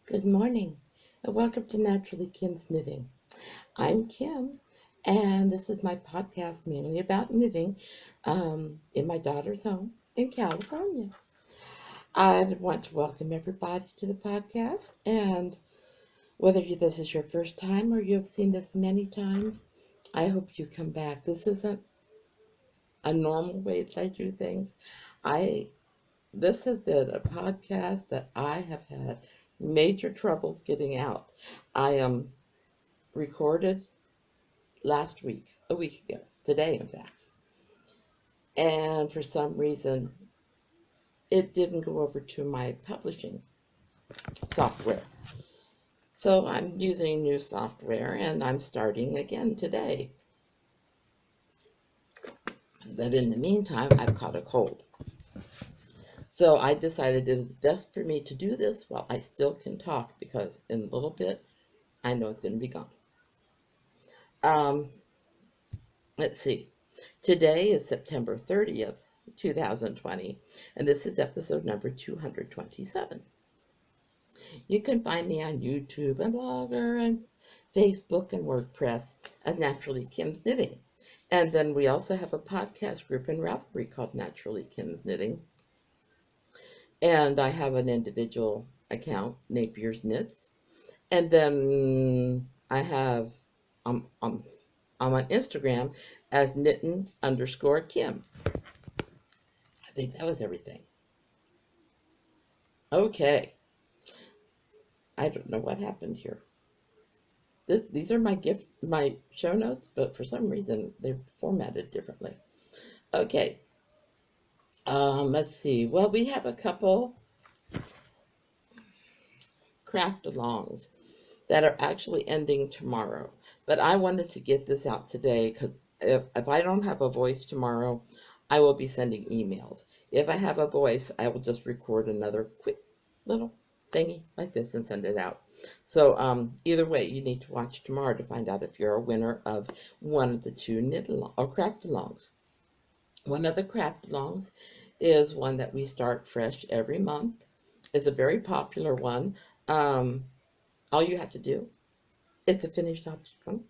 Good morning, and welcome to Naturally Kim's Knitting. I'm Kim, and this is my podcast mainly about knitting in my daughter's home in California. I want to welcome everybody to the podcast, and whether this is your first time or you have seen this many times, I hope you come back. This isn't a normal way that I do things. I This has been a podcast that I have had major troubles getting out. I am recorded last week, a week ago, today in fact, and for some reason it didn't go over to my publishing software. So I'm using new software and I'm starting again today. But in the meantime, I've caught a cold. So I decided it is best for me to do this while I still can talk because in a little bit I know it's going to be gone. Um, let's see. Today is September 30th, 2020, and this is episode number 227. You can find me on YouTube and Blogger and Facebook and WordPress as Naturally Kim's Knitting. And then we also have a podcast group in Ravelry called Naturally Kim's Knitting. And I have an individual account, Napier's Knits. And then I have, I'm on Instagram as knittin_Kim. I think that was everything. Okay. I don't know what happened here. These are my show notes, but for some reason they're formatted differently. Okay. Let's see. Well, we have a couple craft alongs that are actually ending tomorrow, but I wanted to get this out today because if I don't have a voice tomorrow, I will be sending emails. If I have a voice, I will just record another quick little thingy like this and send it out. So either way, you need to watch tomorrow to find out if you're a winner of one of the two knit along or craft alongs. One of the craft alongs is one that we start fresh every month. It's a very popular one. Um, all you have to do, it's a finished object one,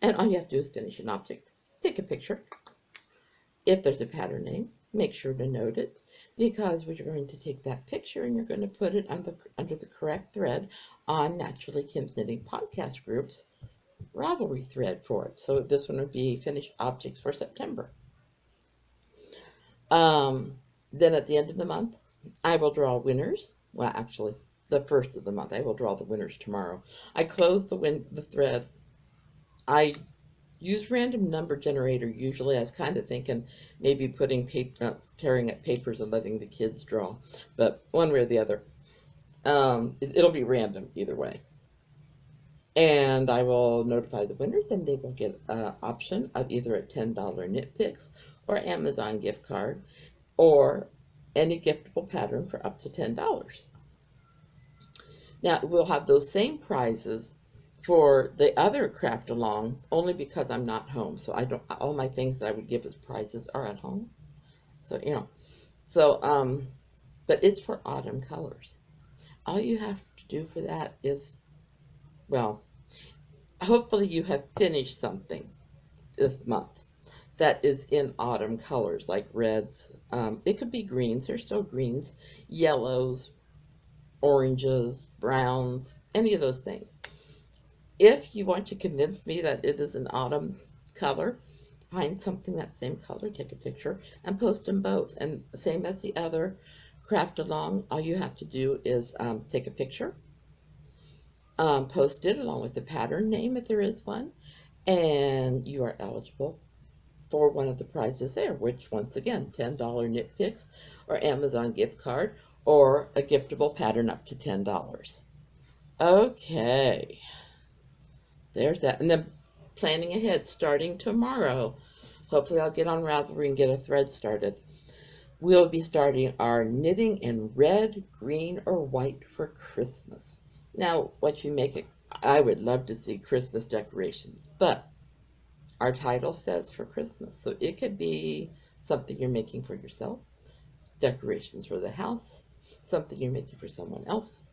and all you have to do is finish an object. Take a picture. If there's a pattern name, make sure to note it because we're going to take that picture and you're going to put it under the correct thread on Naturally Kim's Knitting Podcast Group's Ravelry thread for it. So this one would be finished objects for September. Then at the end of the month, I will draw winners. Well, actually, the first of the month, I will draw the winners tomorrow. I close the thread. I use random number generator usually. I was kind of thinking maybe putting tearing up papers and letting the kids draw, but one way or the other, it'll be random either way. And I will notify the winners, and they will get an option of either a $10 Knit Picks or Amazon gift card, or any giftable pattern for up to $10. Now we'll have those same prizes for the other craft along only because I'm not home. So I don't all my things that I would give as prizes are at home. So but it's for autumn colors. All you have to do for that is, well, hopefully you have finished something this month that is in autumn colors like reds. It could be greens, there's still greens, yellows, oranges, browns, any of those things. If you want to convince me that it is an autumn color, find something that same color, take a picture, and post them both. And same as the other craft along, all you have to do is take a picture, post it along with the pattern name if there is one, and you are eligible for one of the prizes there, which once again, $10 Knit Picks or Amazon gift card or a giftable pattern up to $10. Okay. There's that. And then planning ahead, starting tomorrow, hopefully I'll get on Ravelry and get a thread started. We'll be starting our knitting in red, green, or white for Christmas. Now, what you make it, I would love to see Christmas decorations, but our title says for Christmas. So it could be something you're making for yourself, decorations for the house, something you're making for someone else,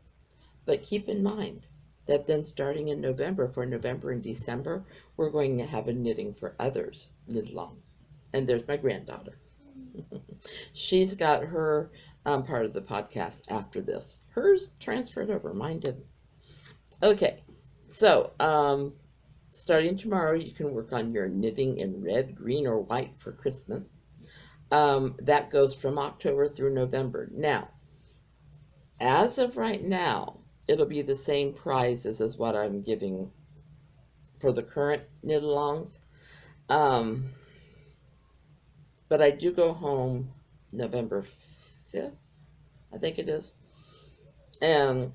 But keep in mind that then starting in November, for November and December, we're going to have a knitting for others knit along. And there's my granddaughter. She's got her part of the podcast after this. Hers transferred over, mine didn't. Okay, so starting tomorrow, you can work on your knitting in red, green, or white for Christmas. That goes from October through November. Now, as of right now, it'll be the same prizes as what I'm giving for the current knit alongs. Um, but I do go home November 5th, I think it is. And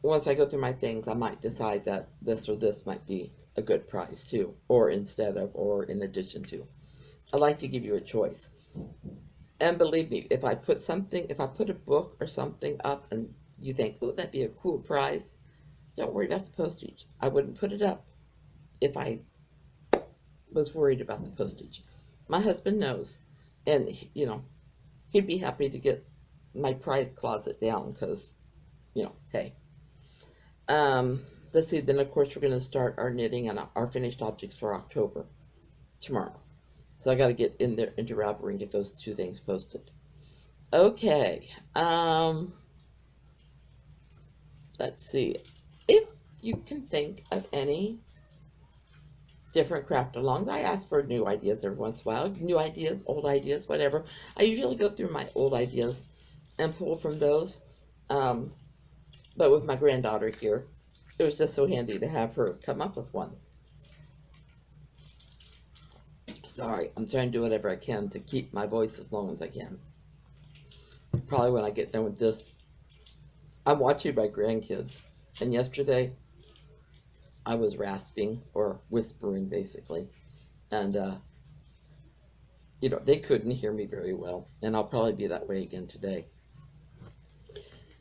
once I go through my things, I might decide that this or this might be a good prize too, or instead of, or in addition to. I like to give you a choice. And believe me, if I put a book or something up and you think, oh, that'd be a cool prize, don't worry about the postage. I wouldn't put it up if I was worried about the postage. My husband knows, and he'd be happy to get my prize closet down because, hey. Let's see. Then of course we're going to start our knitting and our finished objects for October tomorrow. So I got to get in there into Ravelry and get those two things posted. Okay. Let's see. If you can think of any different craft alongs, I ask for new ideas every once in a while. New ideas, old ideas, whatever. I usually go through my old ideas and pull from those. But with my granddaughter here, it was just so handy to have her come up with one. Sorry, I'm trying to do whatever I can to keep my voice as long as I can. Probably when I get done with this, I'm watching my grandkids. And yesterday, I was rasping or whispering basically. And, they couldn't hear me very well. And I'll probably be that way again today.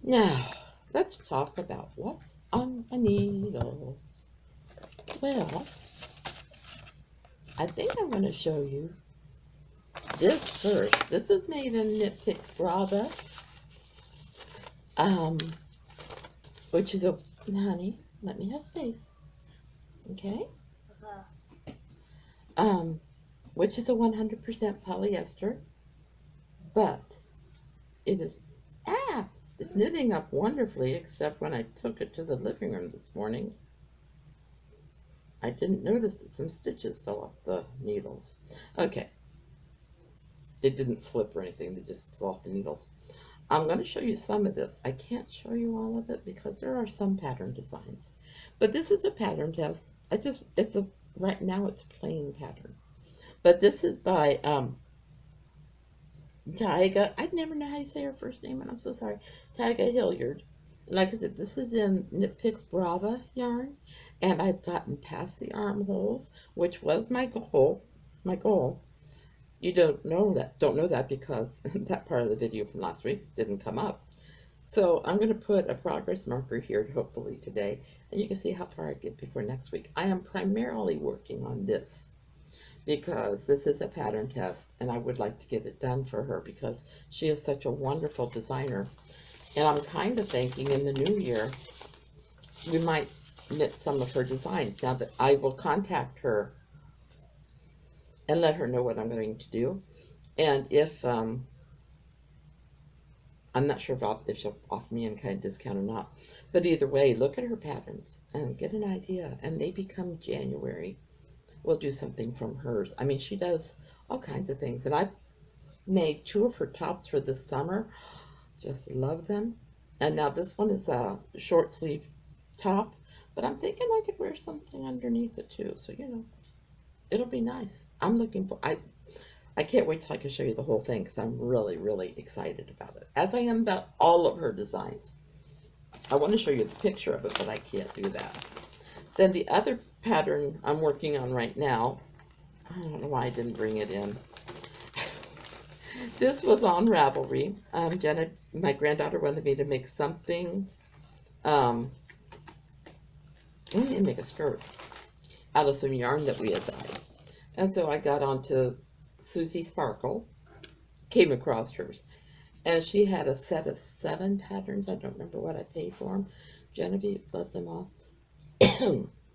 Now, let's talk about what's on my needle. Well, I think I'm going to show you this first. This is made in Knit Brava, which is honey, let me have space, okay? Which is a 100% polyester, but it is, it's knitting up wonderfully, except when I took it to the living room this morning, I didn't notice that some stitches fell off the needles. Okay. It didn't slip or anything, they just fell off the needles. I'm going to show you some of this. I can't show you all of it because there are some pattern designs. But this is a pattern test. Right now it's a plain pattern. But this is by Tyga. I never know how you say her first name, and I'm so sorry. Tyga Hilliard. Like I said, this is in Knit Brava yarn, and I've gotten past the armholes, which was my goal. You don't know that because that part of the video from last week didn't come up. So I'm going to put a progress marker here, hopefully today, and you can see how far I get before next week. I am primarily working on this because this is a pattern test, and I would like to get it done for her because she is such a wonderful designer. And I'm kind of thinking in the new year, we might knit some of her designs. Now that I will contact her and let her know what I'm going to do. And if, I'm not sure if she'll offer me any kind of discount or not. But either way, look at her patterns and get an idea. And maybe come January, we'll do something from hers. I mean, she does all kinds of things. And I've made 2 of her tops for this summer. Just love them. And now this one is a short sleeve top. But I'm thinking I could wear something underneath it too. So, it'll be nice. I'm looking for, I can't wait till I can show you the whole thing because I'm really, really excited about it. As I am about all of her designs. I want to show you the picture of it, but I can't do that. Then the other pattern I'm working on right now, I don't know why I didn't bring it in. This was on Ravelry. Jenna, my granddaughter, wanted me to make something. Let me make a skirt out of some yarn that we had dyed. And so I got onto Susie Sparkle, came across hers. And she had a set of 7 patterns. I don't remember what I paid for them. Genevieve loves them all.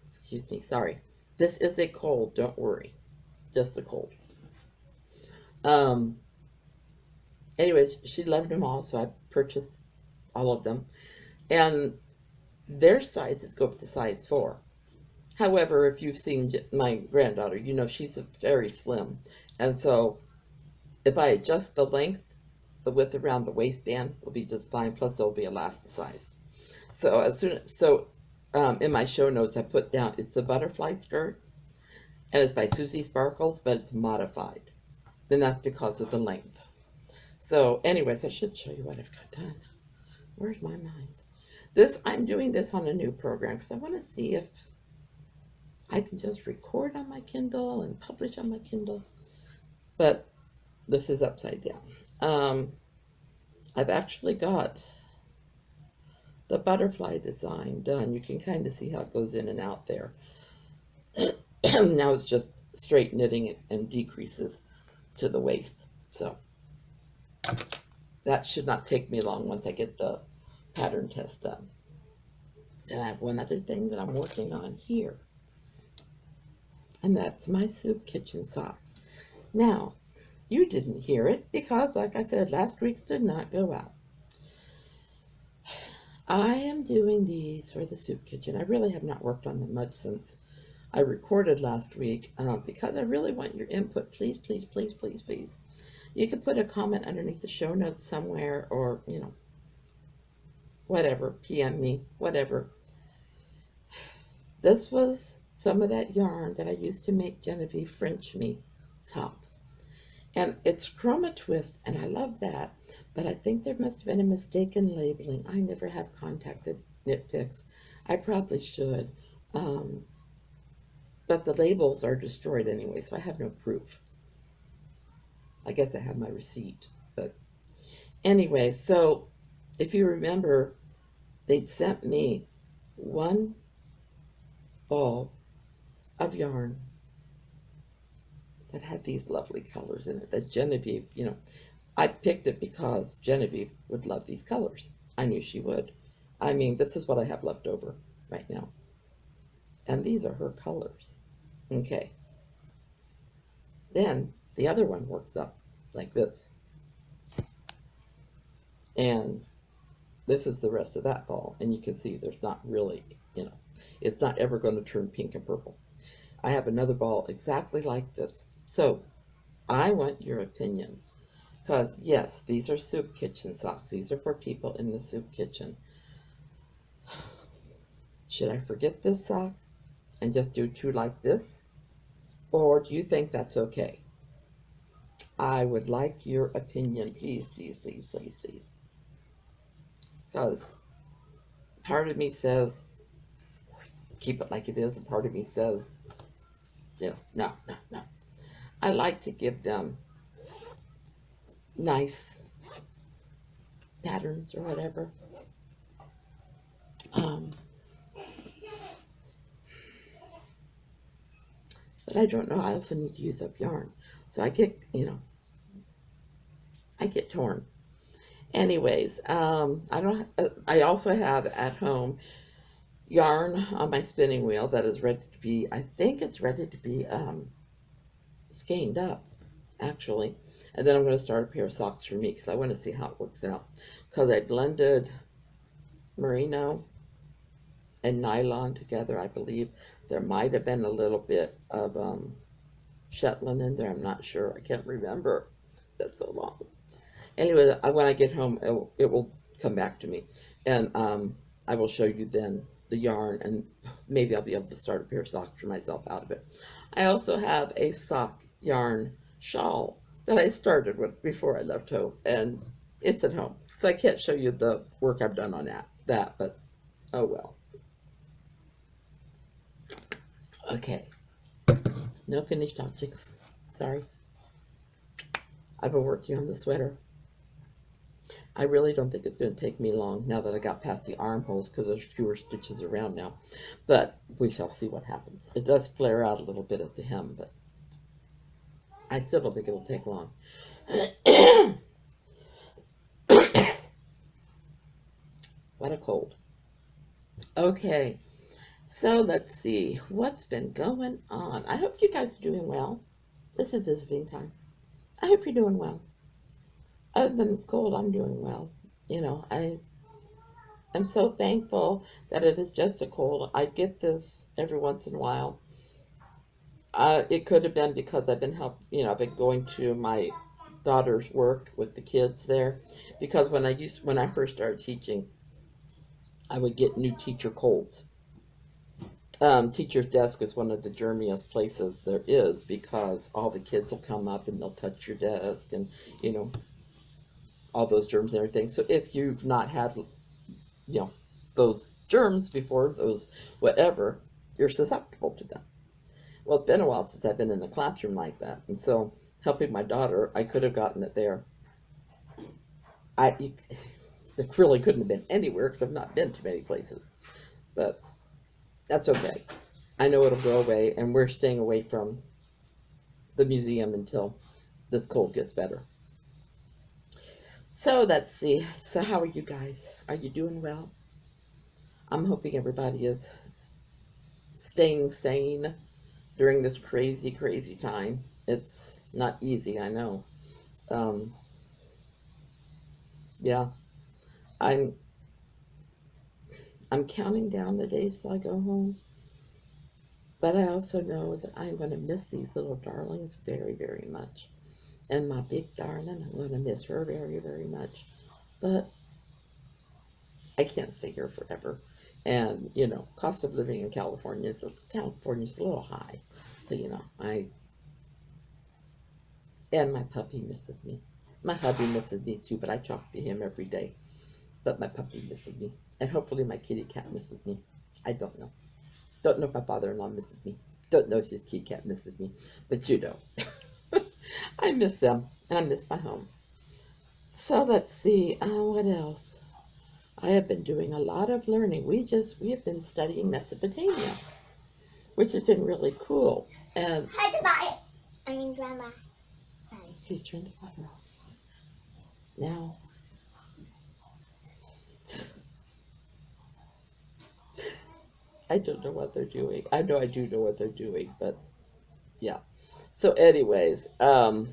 Excuse me, sorry. This is a cold, don't worry. Just a cold. Um, Anyways, she loved them all, so I purchased all of them. And their sizes go up to size 4. However, if you've seen my granddaughter, you know she's very slim. And so if I adjust the length, the width around the waistband will be just fine. Plus, it'll be elasticized. So in my show notes, I put down it's a butterfly skirt, and it's by Susie Sparkles, but it's modified, and that's because of the length. So, anyways, I should show you what I've got done. Where's my mind? I'm doing this on a new program because I want to see if I can just record on my Kindle and publish on my Kindle. But this is upside down. I've actually got the butterfly design done. You can kind of see how it goes in and out there. Now it's just straight knitting and decreases to the waist. So that should not take me long once I get the pattern test done. Then I have one other thing that I'm working on here. And that's my soup kitchen socks. Now, you didn't hear it because, like I said, last week's did not go out. I am doing these for the soup kitchen. I really have not worked on them much since I recorded last week because I really want your input. Please, please, please, please, please. You can put a comment underneath the show notes somewhere or, whatever, PM me, whatever. This was some of that yarn that I used to make Genevieve French me top. And it's chroma twist, and I love that, but I think there must have been a mistake in labeling. I never have contacted Knit Picks. I probably should. But the labels are destroyed anyway, so I have no proof. I guess I have my receipt. But anyway, so if you remember, they'd sent me one ball of yarn that had these lovely colors in it that Genevieve, I picked it because Genevieve would love these colors. I knew she would. I mean, this is what I have left over right now. And these are her colors. Okay. Then the other one works up like this. And this is the rest of that ball. And you can see there's not really, it's not ever going to turn pink and purple. I have another ball exactly like this. So I want your opinion. Because, yes, these are soup kitchen socks. These are for people in the soup kitchen. Should I forget this sock and just do 2 like this? Or do you think that's okay? I would like your opinion. Please, please, please, please, please. Because part of me says, keep it like it is. And part of me says, no. I like to give them nice patterns or whatever. But I don't know. I also need to use up yarn. So I get, I get torn. Anyways, I also have at home yarn on my spinning wheel that is ready to be, I think it's ready to be skeined up, actually. And then I'm going to start a pair of socks for me because I want to see how it works out. Because I blended merino and nylon together, I believe. There might have been a little bit of Shetland in there. I'm not sure. I can't remember. That's so long. Anyway, when I get home, it will come back to me. And I will show you then the yarn, and maybe I'll be able to start a pair of socks for myself out of it. I also have a sock yarn shawl that I started with before I left home, and it's at home. So I can't show you the work I've done on that, but oh well. Okay. No finished objects. Sorry. I've been working on the sweater. I really don't think it's going to take me long now that I got past the armholes because there's fewer stitches around now. But we shall see what happens. It does flare out a little bit at the hem, but I still don't think it'll take long. What a cold. Okay, so let's see what's been going on. I hope you guys are doing well. This is visiting time. I hope you're doing well. Other than it's cold, I'm doing well. I am so thankful that it is just a cold. I get this every once in a while. It could have been because I've been going to my daughter's work with the kids there. Because when I first started teaching, I would get new teacher colds. Teacher's desk is one of the germiest places there is because all the kids will come up and they'll touch your desk and you know all those germs and everything. So if you've not had you know those germs before, those whatever, you're susceptible to them. Well, it's been a while since I've been in a classroom like that, and so helping my daughter, I could have gotten it there. It really couldn't have been anywhere because I've not been to many places, but that's okay. I know it'll go away, and we're staying away from the museum until this cold gets better. So let's see. So how are you guys? Are you doing well? I'm hoping everybody is staying sane during this crazy, crazy time. It's not easy, I know. Um, yeah, I'm I'm counting down the days till I go home, but I also know that I'm going to miss these little darlings very, very much. And my big darling, I'm going to miss her very, very much. But I can't stay here forever. And cost of living in California's a little high. So I and my puppy misses me. My hubby misses me too, but I talk to him every day. But my puppy misses me, and hopefully my kitty cat misses me. I don't know. Don't know if my father-in-law misses me. Don't know if his kitty cat misses me, but I miss them, and I miss my home. So let's see. What else? I have been doing a lot of learning. We have been studying Mesopotamia, which has been really cool. And Hi, goodbye. I mean, Grandma. Sorry. please turn the water off now. I don't know what they're doing. I know I do know what they're doing, but yeah. So, anyways, turn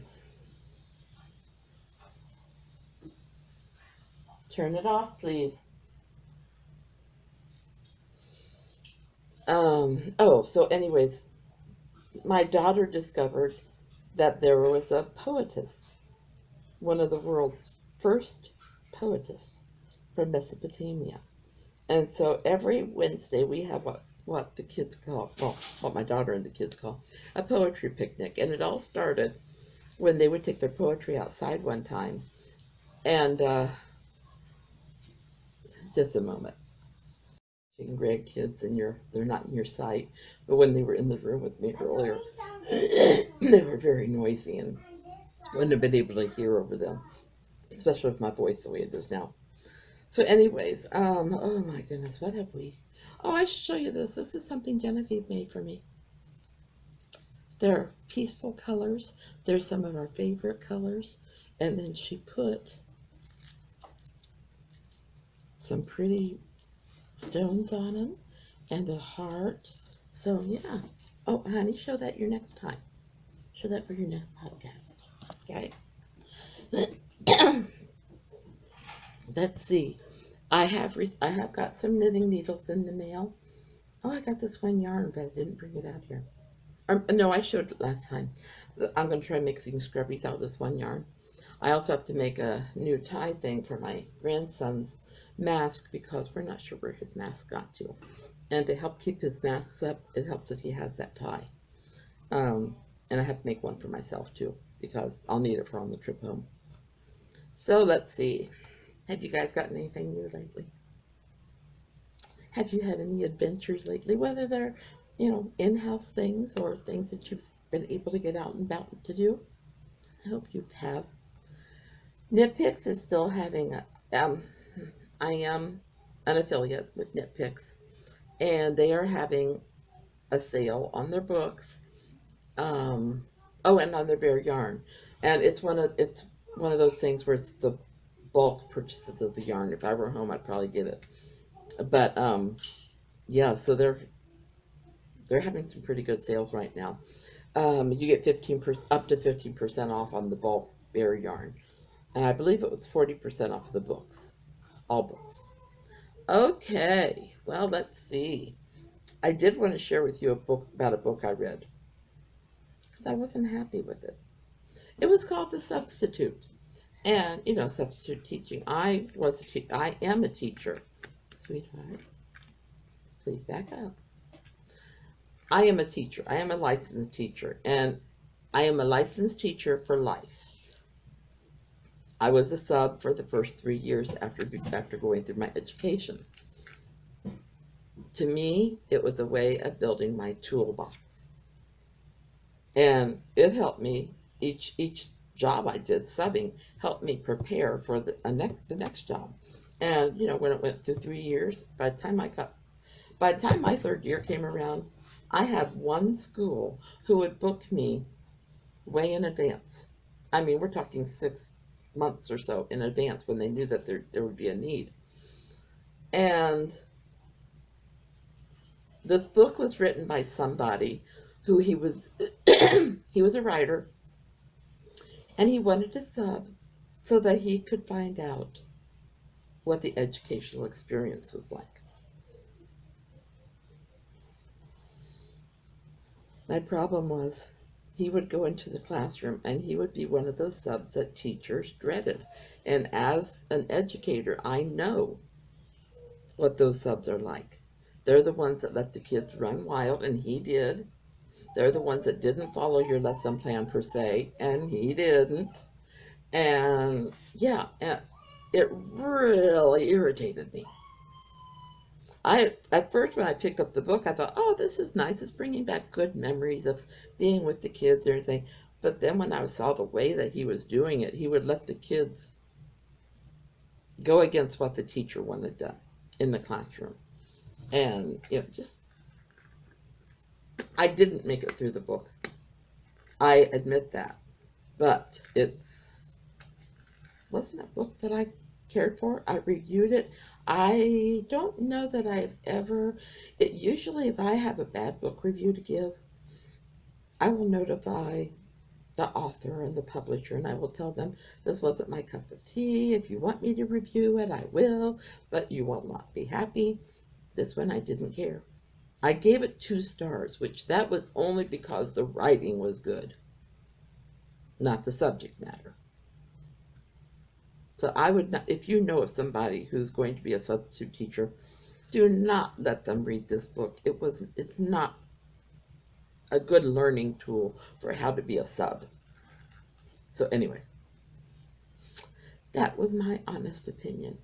it off, please. So anyways, my daughter discovered that there was a poetess, one of the world's first poetess from Mesopotamia. And so every Wednesday we have what the kids call, well, what my daughter and the kids call a poetry picnic. And it all started when they would take their poetry outside one time. And just a moment. Grandkids and they're not in your sight, but when they were in the room with me earlier, they were very noisy and wouldn't have been able to hear over them, especially with my voice the way it is now. So, anyways, oh my goodness, what have we? Oh, I should show you this. This is something Genevieve made for me. They're peaceful colors. They're some of our favorite colors, and then she put some pretty stones on them and a heart. So yeah. Oh, honey, show that your next time. Show that for your next podcast. Okay. Let's see. I have got some knitting needles in the mail. Oh, I got this one yarn, but I didn't bring it out here. No, I showed it last time. I'm going to try mixing scrubbies out of this one yarn. I also have to make a new tie thing for my grandson's mask because we're not sure where his mask got to. And to help keep his masks up, it helps if he has that tie. And I have to make one for myself too because I'll need it for on the trip home. So let's see. Have you guys gotten anything new lately? Have you had any adventures lately, whether they're, in-house things or things that you've been able to get out and about to do? I hope you have. Nitpicks is still having I am an affiliate with Nitpicks, and they are having a sale on their books. Oh, and on their bare yarn, and it's one of those things where it's the bulk purchases of the yarn. If I were home, I'd probably get it. But yeah, so they're having some pretty good sales right now. You get 15% up to 15% off on the bulk bear yarn, and I believe it was 40% off of the books, all books. Okay, well, let's see. I did want to share with you a book I read because I wasn't happy with it. It was called The Substitute, and substitute teaching. I am a teacher, sweetheart. Please back up. I am a teacher. I am a licensed teacher, and I am a licensed teacher for life. I was a sub for the first 3 years after going through my education. To me, it was a way of building my toolbox, and it helped me. Each job I did subbing helped me prepare for the next job. And when it went through 3 years, by the time my third year came around, I had one school who would book me way in advance. I mean, we're talking 6 months or so in advance when they knew that there would be a need. And this book was written by somebody who he was he was a writer, and he wanted to sub so that he could find out what the educational experience was like. My problem was he would go into the classroom and he would be one of those subs that teachers dreaded. And as an educator, I know what those subs are like. They're the ones that let the kids run wild, and he did. They're the ones that didn't follow your lesson plan per se, and he didn't. And yeah, and it really irritated me. At first, when I picked up the book, I thought, "Oh, this is nice. It's bringing back good memories of being with the kids and everything." But then, when I saw the way that he was doing it, he would let the kids go against what the teacher wanted done in the classroom, and I didn't make it through the book. I admit that, but it's wasn't a book that I cared for. I reviewed it. I don't know that I've ever. It usually, if I have a bad book review to give, I will notify the author and the publisher, and I will tell them this wasn't my cup of tea. If you want me to review it, I will, but you will not be happy. This one, I didn't care. I gave it 2 stars, which that was only because the writing was good, not the subject matter. So I would not, if you know of somebody who's going to be a substitute teacher, do not let them read this book. It's not a good learning tool for how to be a sub. So anyways, that was my honest opinion.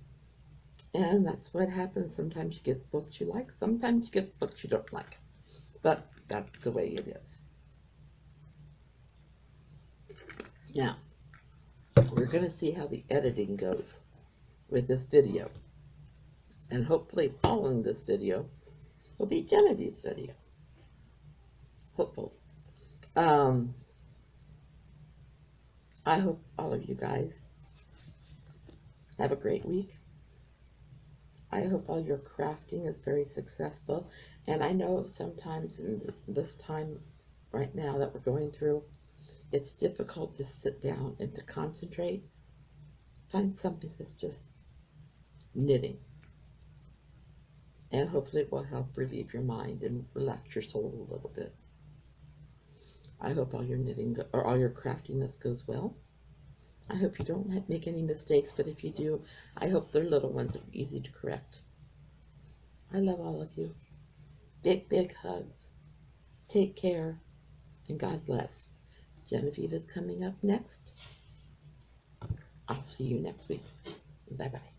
And that's what happens. Sometimes you get books you like, sometimes you get books you don't like. But that's the way it is. Now, we're going to see how the editing goes with this video. And hopefully following this video will be Genevieve's video. Hopefully. I hope all of you guys have a great week. I hope all your crafting is very successful. And I know sometimes in this time right now that we're going through, it's difficult to sit down and to concentrate. Find something that's just knitting. And hopefully it will help relieve your mind and relax your soul a little bit. I hope all your knitting or all your craftiness goes well. I hope you don't make any mistakes, but if you do, I hope they're little ones that are easy to correct. I love all of you. Big, big hugs. Take care, and God bless. Genevieve is coming up next. I'll see you next week. Bye-bye.